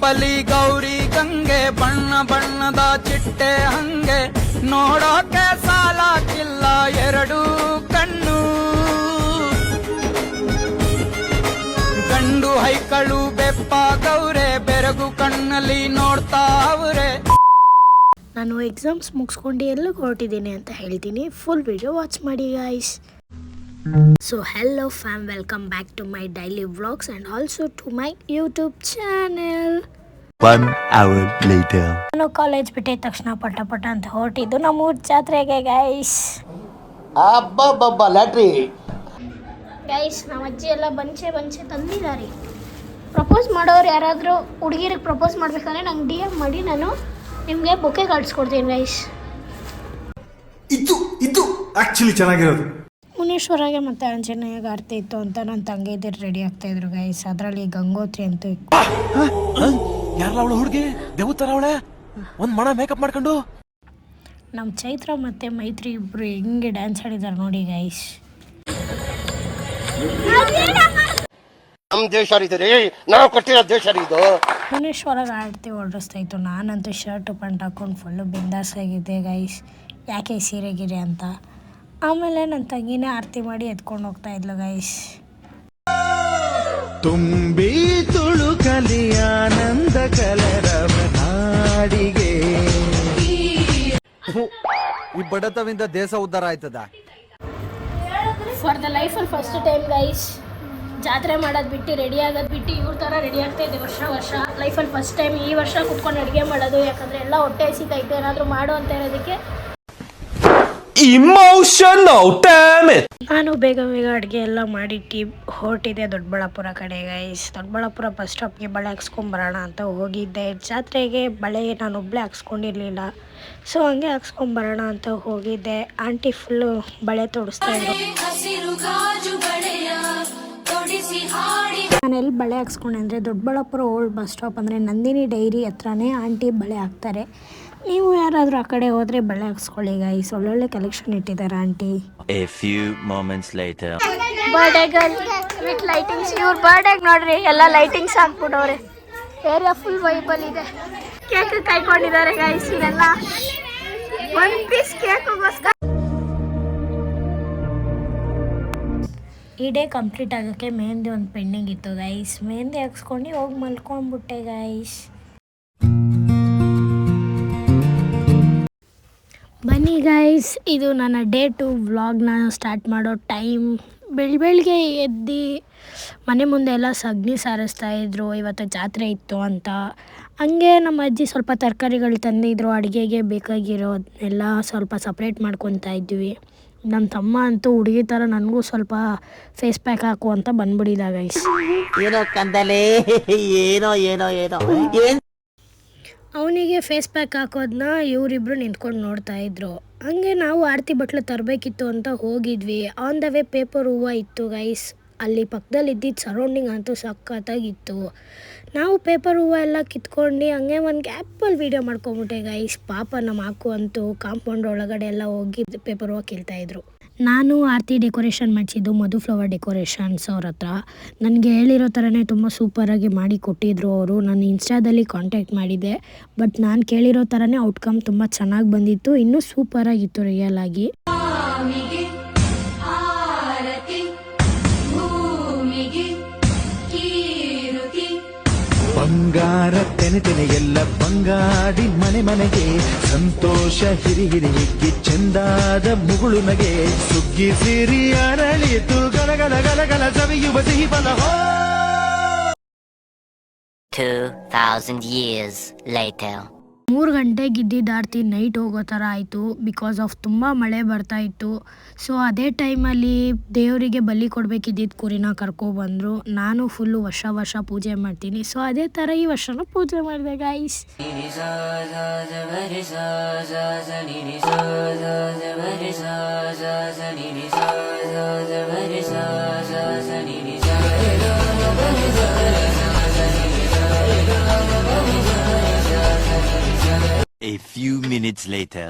ಬಾಹುಬಲಿ ಗೌರಿ ಗಂಗೆ ಬಣ್ಣ ಬಣ್ಣದ ಚಿಟ್ಟೆ ಹಂಗೆ ನೋಡೋಕೆ ಸಾಲಾಕಿಲ್ಲ ಎರಡು ಕಣ್ಣು. ಗಂಡು ಹೈಕಳು ಬೆಪ್ಪ ಗೌರೆ ಬೆರಗು ಕಣ್ಣಲ್ಲಿ ನೋಡ್ತಾ ಅವ್ರೆ. ನಾನು ಎಕ್ಸಾಮ್ಸ್ ಮುಗಿಸ್ಕೊಂಡು ಎಲ್ಲಿಗೆ ಹೊರಟಿದ್ದೀನಿ ಅಂತ ಹೇಳ್ತೀನಿ, ಫುಲ್ ವಿಡಿಯೋ ವಾಚ್ ಮಾಡಿ guys. So hello fam, welcome back to my daily vlogs and also to my YouTube channel. 1 hour later. ನಾನು ಕಾಲೇಜ್ ಬಿಟ್ಟಿದ ತಕ್ಷಣ ಪಟ ಅಂತ ಹೊರಟಿದ್ದು ನಮ್ಮೂರ ಜಾತ್ರೆಗೆ ಗೈಸ್. ಅಬ್ಬಬ್ಬಬ್ಬ ಲ್ಯಾಟ್ರಿ ಗೈಸ್, ನಮ್ಮ ಅಜ್ಜಿ ಎಲ್ಲ ಬಂಚೆ ತಂದಿದ್ದಾರೆ. ಪ್ರಪೋಸ್ ಮಾಡೋರು ಯಾರಾದರೂ ಹುಡುಗಿರಿಗೆ ಪ್ರಪೋಸ್ ಮಾಡ್ಬೇಕಂದ್ರೆ ನಂಗೆ DM ಮಾಡಿ, ನಾನು ನಿಮಗೆ ಬೊಕ್ಕೆ ಕಳಿಸ್ಕೊಡ್ತೀನಿ ಗೈಸ್. ಇದು ಆ್ಯಕ್ಚುಲಿ ಚೆನ್ನಾಗಿರೋದು. ಮುನೇಶ್ವರಗೆ ಮತ್ತು ಆಂಜನೇಯಗೆ ಆರತಿ ಇತ್ತು ಅಂತ ನನ್ನ ತಂಗಿದಿರು ರೆಡಿ ಆಗ್ತಾಯಿದ್ರು ಗೈಸ್. ಅದರಲ್ಲಿ ಗಂಗೋತ್ರಿ ಅಂತೂ ಯಾರಲ್ಲ ಅವಳು ಹುಡುಗಿ ದೇವತರ ಅವಳೆ ಒಂದು ಮಣ ಮೇಕಪ್ ಮಾಡ್ಕೊಂಡು. ನಮ್ಮ ಚೈತ್ರ ಮತ್ತು ಮೈತ್ರಿ ಇಬ್ಬರು ಹೆಂಗೆ ಡ್ಯಾನ್ಸ್ ಆಡಿದ್ದಾರೆ ನೋಡಿ ಗೈಸ್. ನಮ್ಮ ದೇಶ ರೀ, ನಾವು ಕೊಟ್ಟಿರೋ ದೇಶ ಇದು. ಮುನೇಶ್ವರಗೆ ಆರತಿ ಹೊರಡಿಸ್ತಾ ಇತ್ತು. ನಾನಂತೂ ಶರ್ಟು ಪ್ಯಾಂಟ್ ಹಾಕೊಂಡು ಫುಲ್ಲು ಬಿಂದಾಸ್ ಆಗಿದ್ದೆ ಗೈಸ್, ಯಾಕೆ ಸೀರೆ ಗಿರೆ ಅಂತ. ಆಮೇಲೆ ನನ್ನ ತಂಗಿನೇ ಆರತಿ ಮಾಡಿ ಎತ್ಕೊಂಡು ಹೋಗ್ತಾ ಇದ್ಲು ಗೈಸ್. ತುಂಬಿ ತುಳುಕಲಿ ಆನಂದ ಕಲರವ ನಾಡಿಗೆ. ಈ ಬಡತವಿಂದ ದೇಶ ಉದ್ಧಾರ ಆಯ್ತದ. ಫಾರ್ ದ ಲೈಫಲ್ಲಿ ಫಸ್ಟ್ ಟೈಮ್ ಗೈಸ್ ಜಾತ್ರೆ ಮಾಡೋದು ಬಿಟ್ಟು ರೆಡಿ ಆಗೋದು ಬಿಟ್ಟು ಇವ್ರ ಥರ ರೆಡಿ ಆಗ್ತಾ ಇದೆ ವರ್ಷ. ಲೈಫಲ್ಲಿ ಫಸ್ಟ್ ಟೈಮ್ ಈ ವರ್ಷ ಕುತ್ಕೊಂಡು ಅಡುಗೆ ಮಾಡೋದು, ಯಾಕಂದರೆ ಎಲ್ಲ ಹೊಟ್ಟೆ ಹಸಿತೈತೆ, ಏನಾದರೂ ಮಾಡು ಅಂತ ಇರೋದಕ್ಕೆ ಇಮೋಷನಲ್ ಡ್ಯಾಮೇಜ್. ನಾನು ಬೇಗ ಅಡುಗೆ ಎಲ್ಲ ಮಾಡಿ ಹೊರಟಿದ್ದೆ ದೊಡ್ಡಬಳ್ಳಾಪುರ ಕಡೆ ಗೈಸ್. ದೊಡ್ಡಬಳ್ಳಾಪುರ ಬಸ್ ಸ್ಟಾಪ್ಗೆ ಬಳೆ ಹಾಕ್ಸ್ಕೊಂಬರೋಣ ಅಂತ ಹೋಗಿದ್ದೆ. ಜಾತ್ರೆಗೆ ಬಳೆ ನಾನು ಒಬ್ಬಳೇ ಹಾಕ್ಸ್ಕೊಂಡಿರಲಿಲ್ಲ, ಸೊ ಹಂಗೆ ಹಾಕ್ಸ್ಕೊಂಬರೋಣ ಅಂತ ಹೋಗಿದ್ದೆ. ಆಂಟಿ ಫುಲ್ಲು ಬಳೆ ತೊಡಿಸ್ತಾ ಇದ್ರು. ನಾನು ಎಲ್ಲಿ ಬಳೆ ಹಾಕ್ಸ್ಕೊಂಡೆ ಅಂದರೆ ದೊಡ್ಡಬಳ್ಳಾಪುರ ಓಲ್ಡ್ ಬಸ್ ಸ್ಟಾಪ್ ಅಂದರೆ ನಂದಿನಿ ಡೈರಿ ಹತ್ರನೇ ಆಂಟಿ ಬಳೆ ಹಾಕ್ತಾರೆ. ನೀವು ಯಾರಾದರೂ ಆ ಕಡೆ ಹೋದರೆ ಬಳೆ ಹಾಕ್ಸ್ಕೊಳ್ಳಿ ಗೈಸ್, ಒಳ್ಳೊಳ್ಳೆ ಕಲೆಕ್ಷನ್ ಇಟ್ಟಿದ್ದಾರೆ aunty. A few moments later. Birthday girl with lightings. ಇವ್ರ ಬರ್ಡೇಗೆ ನೋಡ್ರಿ ಎಲ್ಲ ಲೈಟಿಂಗ್ಸ್ ಹಾಕ್ಬಿಟ್ಟವ್ರೆ. ಏರಿಯಾ ಫುಲ್ ವೈಬಲ್ ಇದೆ. ಕೇಕ್ ಕಾಯ್ಕೊಂಡಿದ್ದಾರೆ ಗೈಸ್. ಇದೆಲ್ಲ ಒಂದು ಪೀಸ್ ಕೇಕ್ಗೋಸ್ಕರ. ಈ ಡೇ ಕಂಪ್ಲೀಟ್ ಆಗೋಕ್ಕೆ ಮೆಹಂದಿ ಒಂದು ಪೆಂಡಿಂಗ್ ಇತ್ತು ಗೈಸ್. ಮೆಹಂದಿ ಹಾಕ್ಸ್ಕೊಂಡು ಹೋಗಿ ಮಲ್ಕೊಂಡ್ಬಿಟ್ಟೆ ಗೈಸ್. ಬನ್ನಿ ಗೈಸ್, ಇದು ನನ್ನ ಡೇ 2 ವ್ಲಾಗ್ನ ಸ್ಟಾರ್ಟ್ ಮಾಡೋ ಟೈಮ್. ಬೆಳಿಗ್ಗೆ ಎದ್ದು ಮನೆ ಮುಂದೆ ಎಲ್ಲ ಸಗಣಿ ಸಾರಿಸ್ತಾಯಿದ್ರು, ಇವತ್ತು ಜಾತ್ರೆ ಇತ್ತು ಅಂತ. ಹಂಗೆ ನಮ್ಮ ಅಜ್ಜಿ ಸ್ವಲ್ಪ ತರಕಾರಿಗಳು ತಂದಿದ್ರು, ಅಡುಗೆಗೆ ಬೇಕಾಗಿರೋದನ್ನೆಲ್ಲ ಸ್ವಲ್ಪ ಸಪ್ರೇಟ್ ಮಾಡ್ಕೊತಾ ಇದ್ವಿ. ನಮ್ಮ ತಮ್ಮ ಅಂತೂ ಹುಡುಗಿ ಥರ ನನಗೂ ಸ್ವಲ್ಪ ಫೇಸ್ ಪ್ಯಾಕ್ ಹಾಕು ಅಂತ ಬಂದ್ಬಿಡಿದ ಗೈಸ್. ಏನೋ ಕಂದಲೇ, ಏನೋ ಅವನಿಗೆ ಫೇಸ್ ಪ್ಯಾಕ್ ಹಾಕೋದನ್ನ ಇವರಿಬ್ರು ನಿಂತ್ಕೊಂಡು ನೋಡ್ತಾ ಇದ್ರು. ಹಂಗೆ ನಾವು ಆರತಿ ಬಟ್ಲು ತರಬೇಕಿತ್ತು ಅಂತ ಹೋಗಿದ್ವಿ. ಆನ್ ದ ವೇ ಪೇಪರ್ ಹೂವು ಇತ್ತು ಗೈಸ್. ಅಲ್ಲಿ ಪಕ್ಕದಲ್ಲಿ ಇದ್ದಿದ್ದು ಸರೌಂಡಿಂಗ್ ಅಂತೂ ಸಖತ್ತಾಗಿತ್ತು. ನಾವು ಪೇಪರ್ ಹೂವು ಎಲ್ಲ ಕಿತ್ಕೊಂಡು ಹಂಗೆ ಒಂದು ಗ್ಯಾಪಲ್ಲಿ ವೀಡಿಯೋ ಮಾಡ್ಕೊಂಬಿಟ್ಟೆ ಗೈಸ್. ಪಾಪ ನಮ್ಮ ಹಾಕು ಅಂತೂ ಕಾಂಪೌಂಡ್ ಒಳಗಡೆ ಎಲ್ಲ ಹೋಗಿ ಪೇಪರ್ ಹೂವು ಕೀಳ್ತಾಯಿದ್ರು. ನಾನು ಆರತಿ ಡೆಕೋರೇಷನ್ ಮಾಡಿಸಿದ್ದು ಮಧು ಫ್ಲವರ್ ಡೆಕೋರೇಷನ್ಸ್ ಅವ್ರ ಹತ್ರ. ನನಗೆ ಹೇಳಿರೋ ಥರನೇ ತುಂಬ ಸೂಪರಾಗಿ ಮಾಡಿ ಕೊಟ್ಟಿದ್ರು ಅವರು. ನಾನು ಇನ್ಸ್ಟಾದಲ್ಲಿ ಕಾಂಟ್ಯಾಕ್ಟ್ ಮಾಡಿದ್ದೆ, ಬಟ್ ನಾನು ಕೇಳಿರೋ ಥರನೇ ಔಟ್ಕಮ್ ತುಂಬ ಚೆನ್ನಾಗಿ ಬಂದಿತ್ತು, ಇನ್ನೂ ಸೂಪರಾಗಿತ್ತು ರಿಯಲ್ ಆಗಿ. ಬಂಗಾರ ತೆನೆ ಎಲ್ಲ ಬಂಗಾಡಿ ಮನೆಗೆ ಸಂತೋಷ ಹಿರಿಹಿರಿಗಿ ಚೆಂದಾದ ಮುಗುಳು ನಗೆ ಸುಗ್ಗಿ ಸಿರಿ ಅರಳಿತು ಗಲಗಲ ಸವಿಯುವ ಸಿಹಿ ಫಲ. 2000 years later. 3 ಗಂಟೆಗೆ ಇದ್ದಿದ್ದು ಆರತಿ ನೈಟ್ ಹೋಗೋ ಥರ ಆಯಿತು, ಬಿಕಾಸ್ ಆಫ್ ತುಂಬ ಮಳೆ ಬರ್ತಾ ಇತ್ತು. ಸೊ ಅದೇ ಟೈಮಲ್ಲಿ ದೇವರಿಗೆ ಬಲಿ ಕೊಡಬೇಕಿದ್ದಿದ್ದು ಕುರಿನ ಕರ್ಕೊಬಂದರು. ನಾನು ಫುಲ್ಲು ವರ್ಷ ಪೂಜೆ ಮಾಡ್ತೀನಿ, ಸೊ ಅದೇ ಥರ ಈ ವರ್ಷನೂ ಪೂಜೆ ಮಾಡಿದೆ guys. A few minutes later.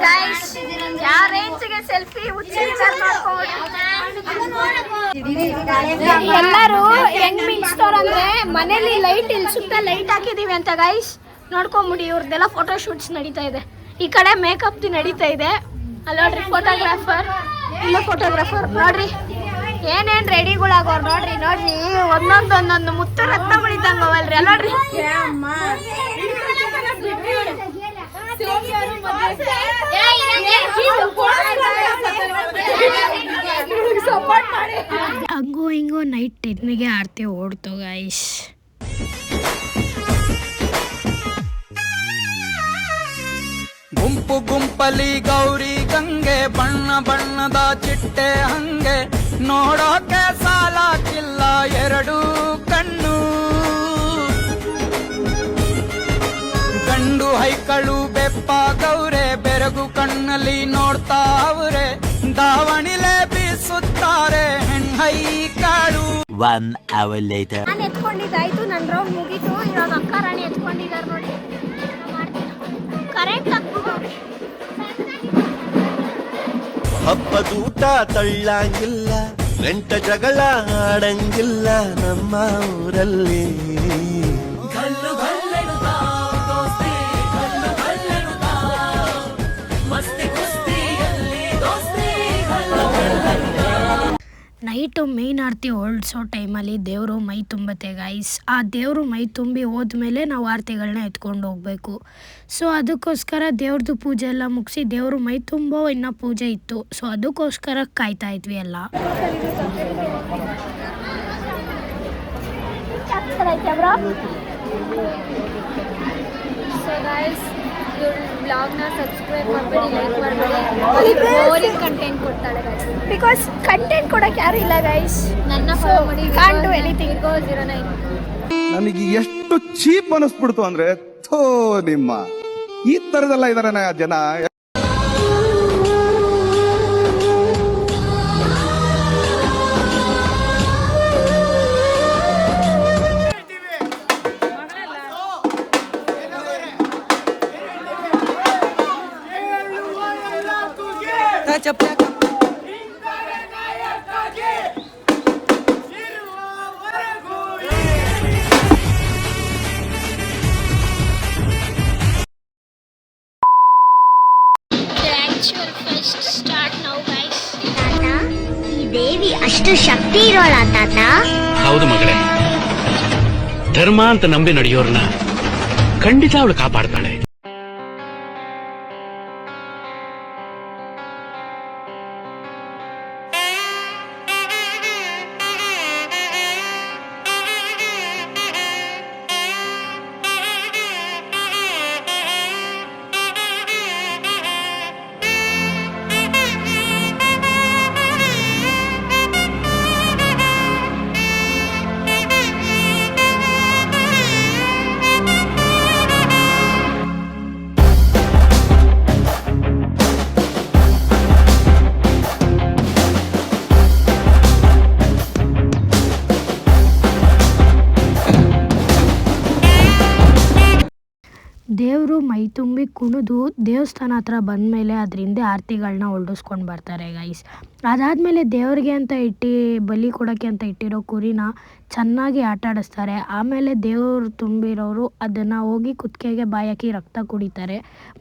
Guys, ಯಾವ ರೇಂಜ್ಗೆ ಸೆಲ್ಫಿ ಎಲ್ಲರೂ ಹೆಂಗ್ ಮಿಂಚ್ತಾರಂದ್ರೆ ಮನೇಲಿ ಲೈಟ್ ಇಲ್ಲಿ ಸುತ್ತ ಲೈಟ್ ಹಾಕಿದೀವಿ ಅಂತ ಗೈಸ್ ನೋಡ್ಕೊಂಬಿಡಿ. ಇವ್ರದ್ದೆಲ್ಲ ಫೋಟೋ ಶೂಟ್ಸ್ ನಡೀತಾ ಇದೆ. ಈ ಕಡೆ ಮೇಕಪ್ ನಡೀತಾ ಇದೆ. ಅಲ್ಲಿ ನೋಡ್ರಿ ಫೋಟೋಗ್ರಾಫರ್, ಇಲ್ಲ ಫೋಟೋಗ್ರಾಫರ್ ನೋಡ್ರಿ ಏನೇನ್ ರೆಡಿಗಳಾಗೋರ್ ನೋಡ್ರಿ. ನೋಡ್ರಿ ಒಂದೊಂದೊಂದೊಂದು ಮುತ್ತು ರತ್ನಗಳಿದ್ದಂಗ ಅವಲ್ರಿ. ಅಲ್ಲ ನೋಡ್ರಿ ಹಂಗೋ ಹಿಂಗೋ ನೈಟ್ 10ಗೆ ಆರ್ತಿ ಓಡ್ತು ಗೈಸ್. ಗುಂಪು ಗುಂಪಲಿ ಗೌರಿ ಗಂಗೆ ಬಣ್ಣ ಬಣ್ಣದ ಚಿಟ್ಟೆ ಹಂಗೆ ನೋಡೋಕೆ ಸಾಲಾಕಿಲ್ಲ ಎರಡು ಕಣ್ಣು. ಗಂಡು ಹೈಕಳು ಬೆಪ್ಪಾಗವ್ರೆ ಬೆರಗು ಕಣ್ಣಲ್ಲಿ ನೋಡ್ತಾ ಅವ್ರೆ. ದಾವಣಿಲೆ ಬೀಸುತ್ತಾರೆ ಹೆಣ್ಹೈಕಳು. 1 hour later. ನಾನು ಎತ್ಕೊಂಡಿದ್ದಾಯ್ತು, ನನ್ನ ರೌಂಡ್ ಮುಗೀತು. ಇವಾಗ ಅಕ್ಕ ರಾಣಿ ಎತ್ಕೊಂಡಿದ್ದಾರೆ ನೋಡಿ. ಕರೆಕ್ಟ್ ಆಗ್ಬಿಟ್ಟು ಹಬ್ಬದೂಟ ತಳ್ಳಂಗಿಲ್ಲ, ನೆಂಟ ಜಗಳ ಆಡಂಗಿಲ್ಲ ನಮ್ಮ ಊರಲ್ಲಿ. ನೈಟು ಮೇನ್ ಆರತಿ ಹೊರಡ್ಸೋ ಟೈಮಲ್ಲಿ ದೇವರು ಮೈ ತುಂಬುತ್ತೆ ಗೈಸ್. ಆ ದೇವರು ಮೈ ತುಂಬಿ ಹೋದ್ಮೇಲೆ ನಾವು ಆರತಿಗಳನ್ನ ಎತ್ಕೊಂಡು ಹೋಗಬೇಕು. ಸೊ ಅದಕ್ಕೋಸ್ಕರ ದೇವ್ರದ್ದು ಪೂಜೆ ಎಲ್ಲ ಮುಗಿಸಿ ದೇವರು ಮೈ ತುಂಬೋ ಇನ್ನೂ ಪೂಜೆ ಇತ್ತು. ಸೊ ಅದಕ್ಕೋಸ್ಕರ ಕಾಯ್ತಾ ಇದ್ವಿ ಎಲ್ಲ. ಸೊ ಗೈಸ್ ಬ್ಲಾಗ್ನ ಸಬ್ಸ್ಕ್ರೈಬ್ ಮಾಡಬೇಡಿ, ಲೈಕ್ ಮಾಡಬೇಡಿ. ಬೋರಿಂಗ್ ಕಂಟೆಂಟ್ ಕೊಡ್ತಾಳೆ ಗೈಸ್. ಬಿಕಾಸ್ ಕಂಟೆಂಟ್ ಕೊಡೋಕೆ ಯಾರು ಇಲ್ಲ ಗೈಸ್. ನನ್ನ ಫಾಲೋ ಮಾಡಿ, ಕಾಂಟ್ ಡು ಎನಿಥಿಂಗ್. 09 ನನಗೆ ಎಷ್ಟು ಚೀಪ್ ಅನಿಸ್ಬಿಡ್ತು ಅಂದ್ರೆ, ಥೋ ನಿಮ್ಮ ಈ ತರದೆಲ್ಲ ಇದಾರೆ ಜನ. ದೇವಿ ಅಷ್ಟು ಶಕ್ತಿ ಇರೋಳ ತಾತ? ಹೌದು ಮಗಳೇ, ಧರ್ಮ ಅಂತ ನಂಬಿ ನಡೆಯೋರ್ನ ಖಂಡಿತ ಅವಳು ಕಾಪಾಡ್ತಾಳೆ. ದೇವರು ಮೈ ತುಂಬಿ ಕುಣಿದು ದೇವಸ್ಥಾನ ಹತ್ರ ಬಂದಮೇಲೆ ಅದರಿಂದ ಆರತಿಗಳನ್ನ ಹೊರಡಿಸ್ಕೊಂಡು ಬರ್ತಾರೆ ಗೈಸ್. ಅದಾದಮೇಲೆ ದೇವ್ರಿಗೆ ಅಂತ ಬಲಿ ಕೊಡೋಕ್ಕೆ ಅಂತ ಇಟ್ಟಿರೋ ಕುರಿನ ಚೆನ್ನಾಗಿ ಆಟ ಆಡಿಸ್ತಾರೆ. ಆಮೇಲೆ ದೇವರು ತುಂಬಿರೋರು ಅದನ್ನು ಹೋಗಿ ಕುತ್ತಿಗೆಗೆ ಬಾಯಾಕಿ ರಕ್ತ ಕುಡಿತಾರೆ.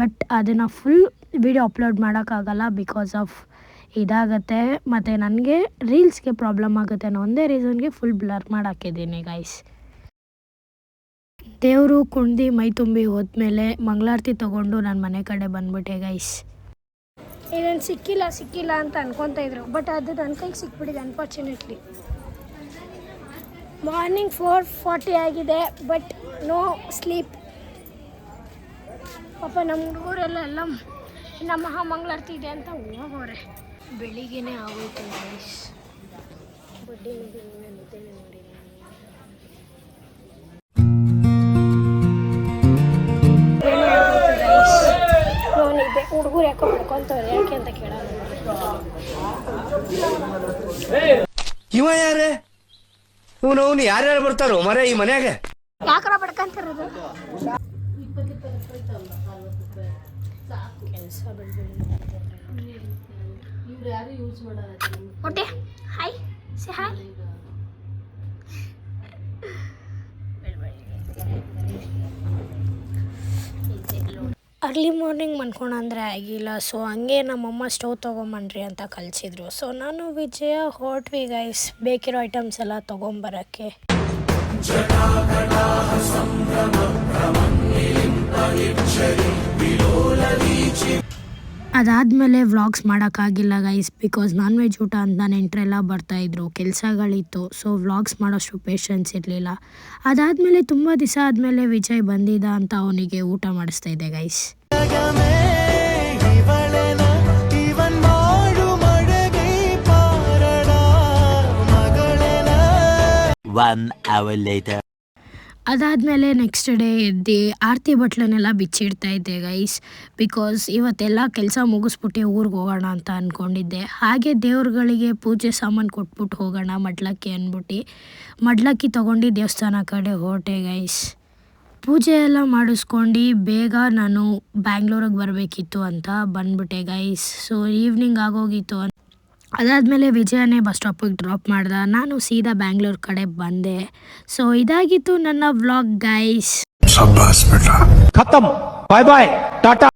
ಬಟ್ ಅದನ್ನು ಫುಲ್ ವಿಡಿಯೋ ಅಪ್ಲೋಡ್ ಮಾಡೋಕ್ಕಾಗಲ್ಲ ಬಿಕಾಸ್ ಆಫ್ ಇದಾಗತ್ತೆ, ಮತ್ತು ನನಗೆ ರೀಲ್ಸ್ಗೆ ಪ್ರಾಬ್ಲಮ್ ಆಗುತ್ತೆ ಅನ್ನೋ ಒಂದೇ ರೀಸನ್ಗೆ ಫುಲ್ ಬ್ಲರ್ ಮಾಡಿ ಹಾಕಿದ್ದೀನಿ ಗೈಸ್. ದೇವರು ಕುಣ್ದು ಮೈ ತುಂಬಿ ಹೋದ್ಮೇಲೆ ಮಂಗಳಾರತಿ ತೊಗೊಂಡು ನಾನು ಮನೆ ಕಡೆ ಬಂದ್ಬಿಟ್ಟೆ ಗೈಸ್. ಇದನ್ನು ಸಿಕ್ಕಿಲ್ಲ ಅಂತ ಅನ್ಕೊತಾ ಇದ್ರು, ಬಟ್ ಅದು ನನ್ನ ಕೈಗೆ ಸಿಕ್ಬಿಟ್ಟಿದೆ ಅನ್ಫಾರ್ಚುನೇಟ್ಲಿ. ಮಾರ್ನಿಂಗ್ 4:40 ಆಗಿದೆ, ಬಟ್ ನೋ ಸ್ಲೀಪ್. ಪಾಪ ನಮ್ಮ ಹುಡುಗರೆಲ್ಲ ನಮ್ಮ ಮಹಾಮಂಗಳಾರತಿ ಇದೆ ಅಂತ ಹೋಗೋರೆ. ಬೆಳಿಗ್ಗೆನೇ ಆಗೋಯ್ತು ಗೈಸ್. ಬಡ್ಡಿ ನಿದ್ದೆನೇ ನೋಡಿ. ಹುಡುಗರು ಯಾಕೋ ಬಡ್ಕೊಂತವ್ರೆ, ಯಾಕೆ ಅಂತ ಕೇಳೋಣ. ಇವ ಯಾರೇ? ಇವನು ಯಾರ್ಯಾರು ಬರ್ತಾರೋ ಮರ ಈ ಮನ್ಯಾಗ? ಯಾಕರ ಬಡ್ಕಂತಿರೋದು? ಹೊಟ್ಟೆ hi say hi. Early morning ಮನ್ಕೊಂಡ್ರೆ ಆಗಿಲ್ಲ, ಸೊ ಹಂಗೆ ನಮ್ಮಮ್ಮ ಸ್ಟವ್ ತೊಗೊಂಬನ್ರಿ ಅಂತ ಕಳಿಸಿದ್ರು. ಸೊ ನಾನು ವಿಜಯ ಹೊರಟ್ವಿ ಗೈಸ್ ಬೇಕಿರೋ ಐಟಮ್ಸ್ ಎಲ್ಲ ತೊಗೊಂಬರೋಕ್ಕೆ. ಅದಾದಮೇಲೆ ವ್ಲಾಗ್ಸ್ ಮಾಡೋಕ್ಕಾಗಿಲ್ಲ ಗೈಸ್, ಬಿಕಾಸ್ ನಾನ್ ವೆಜ್ ಊಟ ಅಂತ ನೆಂಟರೆಲ್ಲ ಬರ್ತಾಯಿದ್ರು, ಕೆಲಸಗಳಿತ್ತು. ಸೊ ವ್ಲಾಗ್ಸ್ ಮಾಡೋಷ್ಟು ಪೇಷನ್ಸ್ ಇರಲಿಲ್ಲ. ಅದಾದಮೇಲೆ ತುಂಬ ದಿವಸ ಆದಮೇಲೆ ವಿಜಯ್ ಬಂದಿದ್ದ ಅಂತ ಅವನಿಗೆ ಊಟ ಮಾಡಿಸ್ತಾ ಇದ್ದೆ ಗೈಸ್. One hour later. ಅದಾದಮೇಲೆ ನೆಕ್ಸ್ಟ್ ಡೇ ಎದ್ದು ಆರತಿ ಬಟ್ಲನ್ನೆಲ್ಲ ಬಿಚ್ಚಿಡ್ತಾ ಇದ್ದೆ ಗೈಸ್, ಬಿಕಾಸ್ ಇವತ್ತೆಲ್ಲ ಕೆಲಸ ಮುಗಿಸ್ಬಿಟ್ಟು ಊರಿಗೆ ಹೋಗೋಣ ಅಂತ ಅಂದ್ಕೊಂಡಿದ್ದೆ. ಹಾಗೆ ದೇವ್ರುಗಳಿಗೆ ಪೂಜೆ ಸಾಮಾನು ಕೊಟ್ಬಿಟ್ಟು ಹೋಗೋಣ ಮಡ್ಲಕ್ಕಿ ಅಂದ್ಬಿಟ್ಟು ಮಡ್ಲಕ್ಕಿ ತೊಗೊಂಡು ದೇವಸ್ಥಾನ ಕಡೆ ಹೊರಟೆ ಗೈಸ್. ಪೂಜೆ ಎಲ್ಲ ಮಾಡಿಸ್ಕೊಂಡು ಬೇಗ ನಾನು ಬ್ಯಾಂಗ್ಳೂರಿಗೆ ಬರಬೇಕಿತ್ತು ಅಂತ ಬಂದ್ಬಿಟ್ಟೆ ಗೈಸ್. ಸೊ ಈವ್ನಿಂಗ್ ಆಗೋಗಿತ್ತು. ಅದಾದಮೇಲೆ ವಿಜಯನೇ ಬಸ್ ಸ್ಟಾಪಿಗೆ ಡ್ರಾಪ್ ಮಾಡ್ದೆ, ನಾನು ಸೀದಾ ಬ್ಯಾಂಗ್ಳೂರ್ ಕಡೆ ಬಂದೆ. ಸೊ ಇದಾಗಿತ್ತು ನನ್ನ ವ್ಲಾಗ್ ಗೈಸ್. ಖತಮ್, ಬಾಯ್ ಬಾಯ್, ಟಾಟಾ.